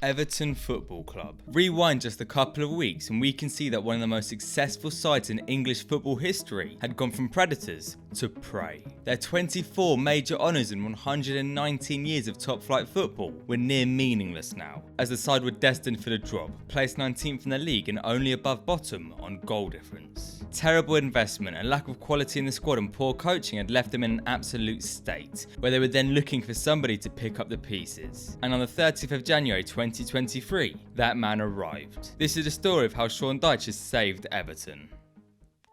Everton Football Club. Rewind just a couple of weeks and we can see that one of the most successful sides in English football history had gone from predators to prey. Their 24 major honours in 119 years of top flight football were near meaningless now, as the side were destined for the drop, placed 19th in the league and only above bottom on goal difference. Terrible investment and lack of quality in the squad and poor coaching had left them in an absolute state, where they were then looking for somebody to pick up the pieces. And on the 30th of January 2023, that man arrived. This is the story of how Sean Dyche has saved Everton.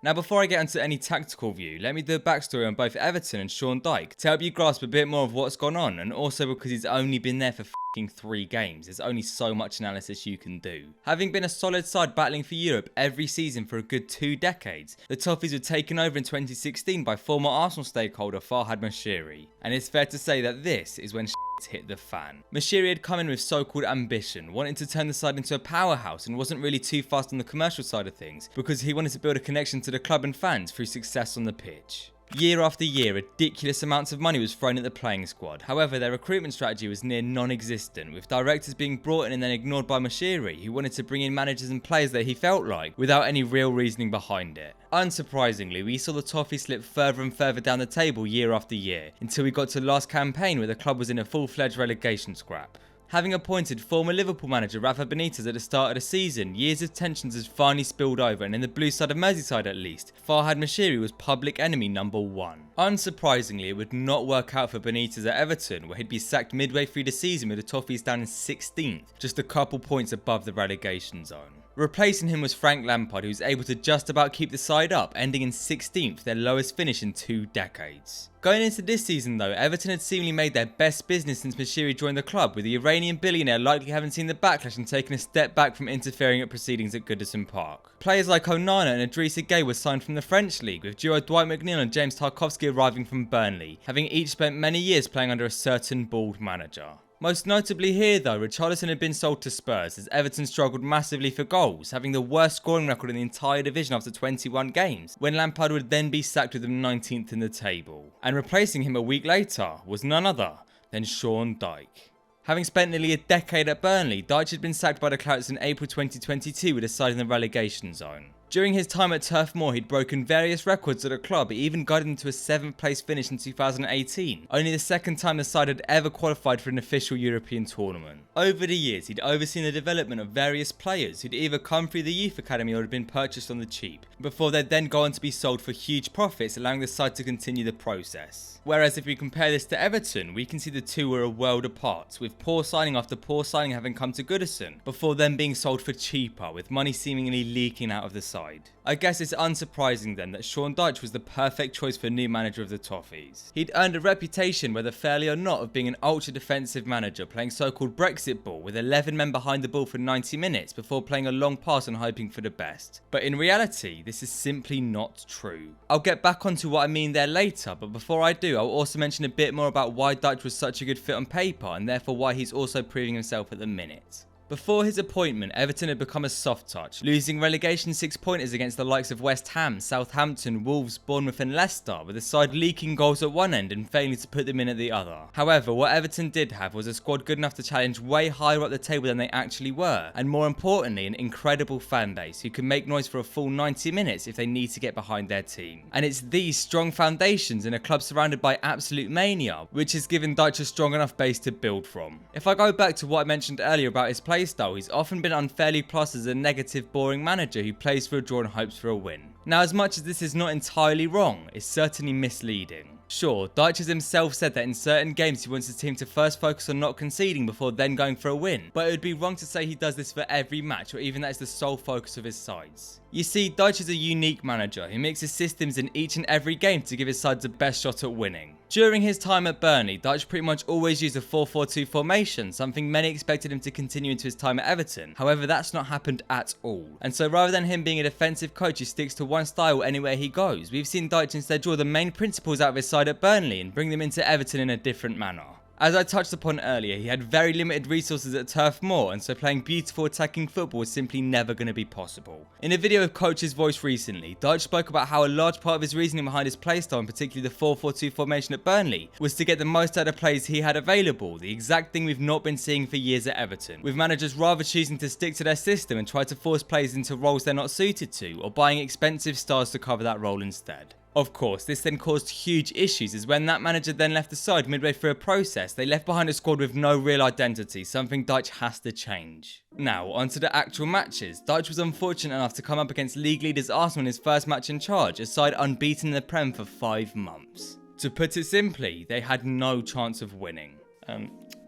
Now before I get into any tactical view, let me do a backstory on both Everton and Sean Dyche to help you grasp a bit more of what's gone on, and also because he's only been there for 3 games, there's only so much analysis you can do. Having been a solid side battling for Europe every season for a good 2 decades, the Toffees were taken over in 2016 by former Arsenal stakeholder Farhad Moshiri, and it's fair to say that this is when hit the fan. Moshiri had come in with so-called ambition, wanting to turn the side into a powerhouse, and wasn't really too fast on the commercial side of things because he wanted to build a connection to the club and fans through success on the pitch. Year after year, ridiculous amounts of money was thrown at the playing squad. However, their recruitment strategy was near non-existent, with directors being brought in and then ignored by Moshiri, who wanted to bring in managers and players that he felt like, without any real reasoning behind it. Unsurprisingly, we saw the Toffees slip further and further down the table year after year, until we got to last campaign where the club was in a full-fledged relegation scrap. Having appointed former Liverpool manager Rafa Benitez at the start of the season, years of tensions has finally spilled over, and in the blue side of Merseyside at least, Farhad Moshiri was public enemy number 1. Unsurprisingly, it would not work out for Benitez at Everton, where he'd be sacked midway through the season with the Toffees down in 16th, just a couple points above the relegation zone. Replacing him was Frank Lampard, who was able to just about keep the side up, ending in 16th, their lowest finish in 2 decades. Going into this season though, Everton had seemingly made their best business since Moshiri joined the club, with the Iranian billionaire likely having seen the backlash and taken a step back from interfering at proceedings at Goodison Park. Players like Onana and Idrissa Gueye were signed from the French league, with duo Dwight McNeil and James Tarkowski arriving from Burnley, having each spent many years playing under a certain bald manager. Most notably here though, Richarlison had been sold to Spurs as Everton struggled massively for goals, having the worst scoring record in the entire division after 21 games, when Lampard would then be sacked with them 19th in the table. And replacing him a week later was none other than Sean Dyche. Having spent nearly a decade at Burnley, Dyche had been sacked by the Clarets in April 2022 with a side in the relegation zone. During his time at Turf Moor, he'd broken various records at the club, even guided them to a 7th place finish in 2018, only the second time the side had ever qualified for an official European tournament. Over the years, he'd overseen the development of various players who'd either come through the youth academy or had been purchased on the cheap, before they'd then go on to be sold for huge profits, allowing the side to continue the process. Whereas if we compare this to Everton, we can see the two were a world apart, with poor signing after poor signing having come to Goodison, before then being sold for cheaper, with money seemingly leaking out of the side. I guess it's unsurprising then that Sean Dyche was the perfect choice for new manager of the Toffees. He'd earned a reputation, whether fairly or not, of being an ultra defensive manager, playing so-called Brexit ball with 11 men behind the ball for 90 minutes before playing a long pass and hoping for the best. But in reality, this is simply not true. I'll get back onto what I mean there later, but before I do, I'll also mention a bit more about why Dyche was such a good fit on paper, and therefore why he's also proving himself at the minute. Before his appointment, Everton had become a soft touch, losing relegation 6-pointers against the likes of West Ham, Southampton, Wolves, Bournemouth and Leicester, with the side leaking goals at one end and failing to put them in at the other. However, what Everton did have was a squad good enough to challenge way higher up the table than they actually were, and more importantly, an incredible fan base who can make noise for a full 90 minutes if they need to get behind their team. And it's these strong foundations in a club surrounded by absolute mania, which has given Dyche a strong enough base to build from. If I go back to what I mentioned earlier about his playstyle, he's often been unfairly classed as a negative, boring manager who plays for a draw and hopes for a win. Now, as much as this is not entirely wrong, it's certainly misleading. Sure, Dyche has himself said that in certain games he wants his team to first focus on not conceding before then going for a win, but it would be wrong to say he does this for every match or even that is the sole focus of his sides. You see, Dyche is a unique manager who mixes systems in each and every game to give his sides the best shot at winning. During his time at Burnley, Dyche pretty much always used a 4-4-2 formation, something many expected him to continue into his time at Everton. However, that's not happened at all. And so rather than him being a defensive coach who sticks to one style anywhere he goes, we've seen Dyche instead draw the main principles out of his side at Burnley and bring them into Everton in a different manner. As I touched upon earlier, he had very limited resources at Turf Moor, and so playing beautiful attacking football was simply never going to be possible. In a video of Coach's Voice recently, Dyche spoke about how a large part of his reasoning behind his playstyle, and particularly the 4-4-2 formation at Burnley, was to get the most out of players he had available, the exact thing we've not been seeing for years at Everton, with managers rather choosing to stick to their system and try to force players into roles they're not suited to, or buying expensive stars to cover that role instead. Of course, this then caused huge issues, as when that manager then left the side midway through a process, they left behind a squad with no real identity, something Dyche has to change. Now, onto the actual matches. Dyche was unfortunate enough to come up against league leaders Arsenal in his first match in charge, a side unbeaten in the Prem for 5 months. To put it simply, they had no chance of winning.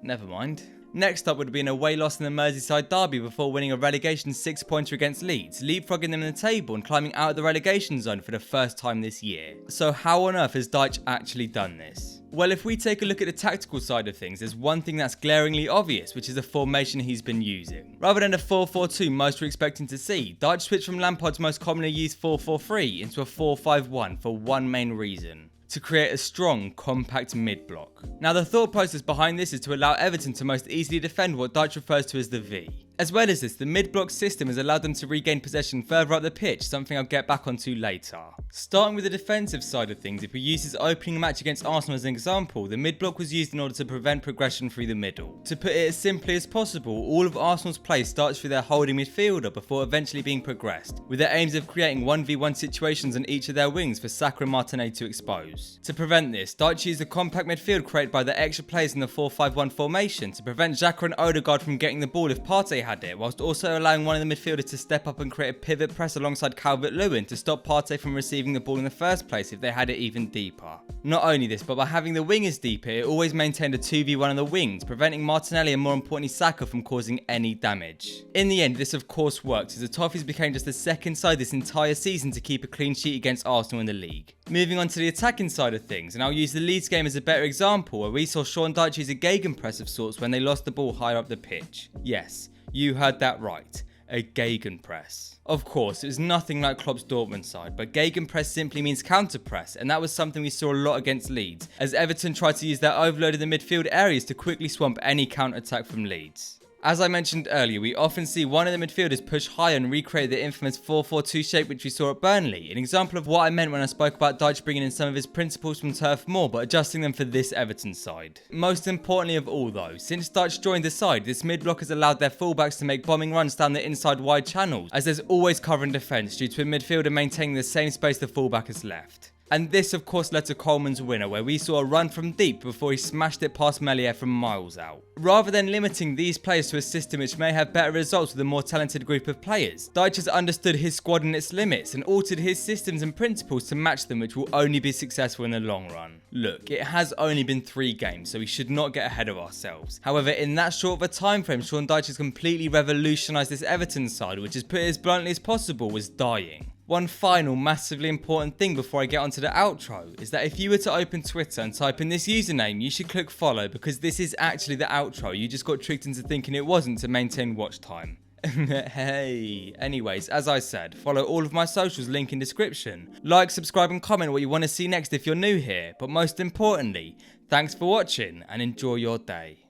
Never mind. Next up would be an away loss in the Merseyside derby before winning a relegation 6-pointer against Leeds, leapfrogging them in the table and climbing out of the relegation zone for the first time this year. So how on earth has Dyche actually done this? Well, if we take a look at the tactical side of things, there's one thing that's glaringly obvious, which is the formation he's been using. Rather than the 4-4-2 most were expecting to see, Dyche switched from Lampard's most commonly used 4-4-3 into a 4-5-1 for one main reason: to create a strong, compact mid-block. Now, the thought process behind this is to allow Everton to most easily defend what Dyche refers to as the V. As well as this, the mid-block system has allowed them to regain possession further up the pitch, something I'll get back onto later. Starting with the defensive side of things, if we use his opening match against Arsenal as an example, the mid-block was used in order to prevent progression through the middle. To put it as simply as possible, all of Arsenal's play starts through their holding midfielder before eventually being progressed, with their aims of creating 1v1 situations on each of their wings for Saka and Martinelli to expose. To prevent this, Dyche used a compact midfield created by the extra players in the 4-5-1 formation to prevent Xhaka and Odegaard from getting the ball if Partey had it, whilst also allowing one of the midfielders to step up and create a pivot press alongside Calvert-Lewin to stop Partey from receiving the ball in the first place if they had it even deeper. Not only this, but by having the wingers deeper, it always maintained a 2v1 on the wings, preventing Martinelli and more importantly Saka from causing any damage. In the end, this of course worked, as the Toffees became just the second side this entire season to keep a clean sheet against Arsenal in the league. Moving on to the attacking side of things, and I'll use the Leeds game as a better example, where we saw Sean Dyche use a gegenpress of sorts when they lost the ball higher up the pitch. Yes, you heard that right, a gegenpress. Of course, it was nothing like Klopp's Dortmund side, but gegenpress simply means counterpress, and that was something we saw a lot against Leeds, as Everton tried to use their overload in the midfield areas to quickly swamp any counter-attack from Leeds. As I mentioned earlier, we often see one of the midfielders push higher and recreate the infamous 4-4-2 shape which we saw at Burnley, an example of what I meant when I spoke about Dyche bringing in some of his principles from Turf Moor but adjusting them for this Everton side. Most importantly of all though, since Dyche joined the side, this mid-block has allowed their fullbacks to make bombing runs down the inside wide channels, as there's always cover and defence due to a midfielder maintaining the same space the fullback has left. And this of course led to Coleman's winner, where we saw a run from deep before he smashed it past Melier from miles out. Rather than limiting these players to a system which may have better results with a more talented group of players, Dyche has understood his squad and its limits and altered his systems and principles to match them, which will only be successful in the long run. Look, it has only been 3 games, so we should not get ahead of ourselves. However, in that short of a time frame, Sean Dyche has completely revolutionised this Everton side, which, is put it as bluntly as possible, was dying. One final massively important thing before I get onto the outro is that if you were to open Twitter and type in this username, you should click follow, because this is actually the outro. You just got tricked into thinking it wasn't to maintain watch time. Hey, anyways, as I said, follow all of my socials, link in description. Like, subscribe and comment what you want to see next if you're new here, but most importantly, thanks for watching and enjoy your day.